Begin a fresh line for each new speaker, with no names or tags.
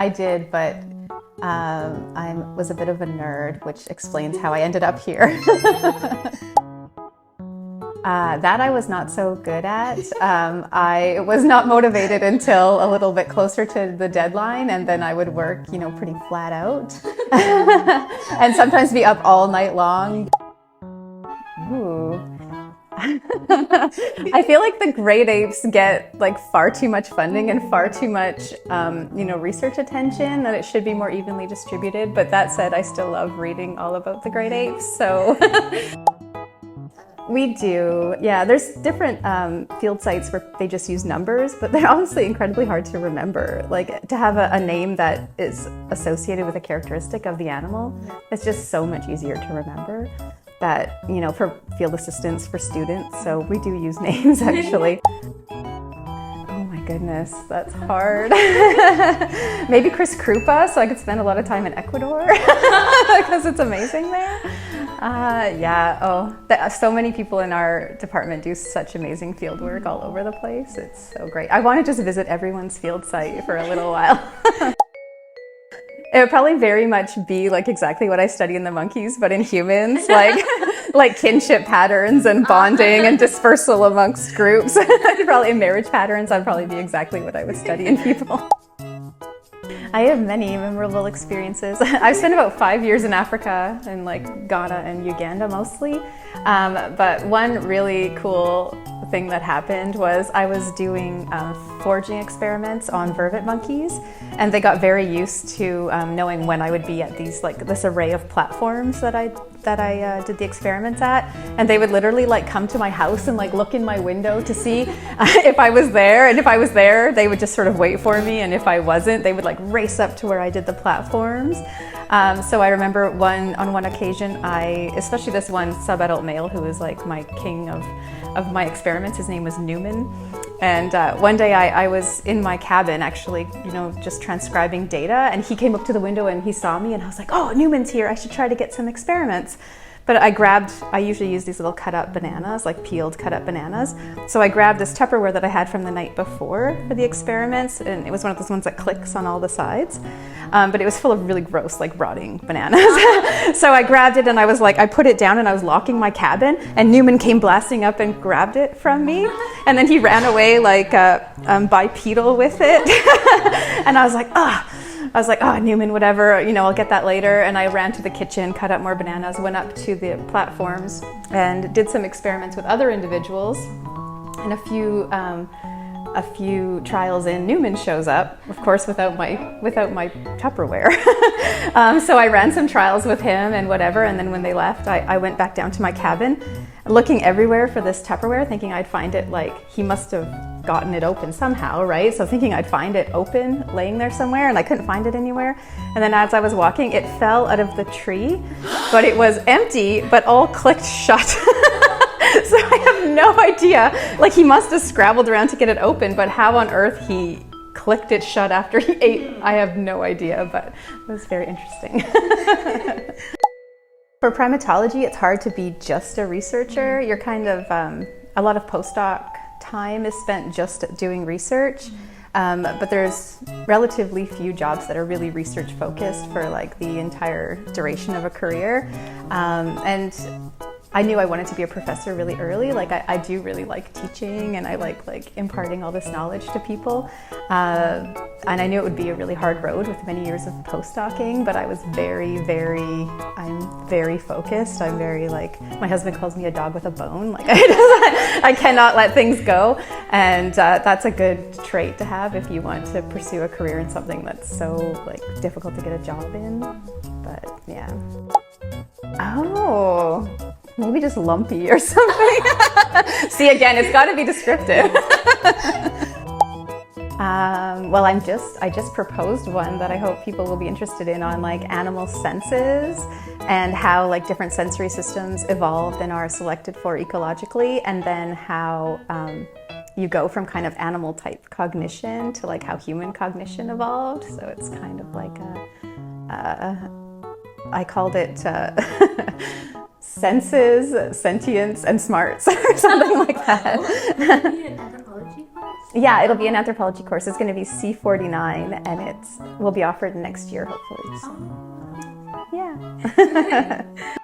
I did, but I was a bit of a nerd, which explains how I ended up here. That I was not so good at. I was not motivated until a little bit closer to the deadline, and then I would work, pretty flat out. And sometimes be up all night long. Ooh. I feel like the great apes get far too much funding and far too much, research attention, that it should be more evenly distributed. But that said, I still love reading all about the great apes, so. We do, yeah. There's different field sites where they just use numbers, but they're honestly incredibly hard to remember. To have a name that is associated with a characteristic of the animal, it's just so much easier to remember. That, for field assistants, for students, so we do use names actually. Oh my goodness, that's hard. Maybe Chris Krupa, so I could spend a lot of time in Ecuador because it's amazing there. So many people in our department do such amazing field work all over the place. It's so great. I want to just visit everyone's field site for a little while. It would probably very much be exactly what I study in the monkeys, but in humans, like kinship patterns and bonding and dispersal amongst groups. Probably in marriage patterns, that'd probably be exactly what I would study in people. I have many memorable experiences. I've spent about 5 years in Africa, in Ghana and Uganda mostly. But one really cool thing that happened was I was doing foraging experiments on vervet monkeys, and they got very used to knowing when I would be at these this array of platforms that I did the experiments at, and they would literally come to my house and look in my window to see if I was there, and if I was there they would just sort of wait for me, and if I wasn't they would race up to where I did the platforms. So I remember on one occasion, especially this one sub-adult male who was my king of my experiments, his name was Newman. And one day I was in my cabin actually, just transcribing data, and he came up to the window and he saw me, and I was like, oh, Newman's here, I should try to get some experiments. But I usually use these little cut up bananas, peeled cut up bananas. So I grabbed this Tupperware that I had from the night before for the experiments, and it was one of those ones that clicks on all the sides. But it was full of really gross, rotting bananas. So I grabbed it and I put it down and I was locking my cabin, and Newman came blasting up and grabbed it from me. And then he ran away bipedal with it. And I was like, oh, Newman, whatever, I'll get that later. And I ran to the kitchen, cut up more bananas, went up to the platforms and did some experiments with other individuals. And a few trials in, Newman shows up, of course, without my Tupperware. So I ran some trials with him and whatever. And then when they left, I went back down to my cabin, looking everywhere for this Tupperware, thinking I'd find it, he must have gotten it open somehow, right? So thinking I'd find it open, laying there somewhere, and I couldn't find it anywhere. And then as I was walking, it fell out of the tree, but it was empty, but all clicked shut. So I have no idea. He must have scrabbled around to get it open, but how on earth he clicked it shut after he ate, I have no idea, but it was very interesting. For primatology, it's hard to be just a researcher. You're kind of, a lot of postdoc time is spent just doing research, but there's relatively few jobs that are really research focused for the entire duration of a career. And I knew I wanted to be a professor really early. I do really like teaching, and I like imparting all this knowledge to people. And I knew it would be a really hard road with many years of postdocing, but I was I'm very focused. I'm very my husband calls me a dog with a bone. I cannot let things go. And that's a good trait to have if you want to pursue a career in something that's so difficult to get a job in. But yeah. Oh. Maybe just lumpy or something. See, again, it's got to be descriptive. Well, I just proposed one that I hope people will be interested in on animal senses and how different sensory systems evolved and are selected for ecologically, and then how you go from kind of animal type cognition to how human cognition evolved. So it's kind of I called it senses, sentience, and smarts, or something like that.
Would it be an anthropology class?
Yeah, it'll be an anthropology course. It's going to be C49, and it will be offered next year, hopefully. So. Yeah.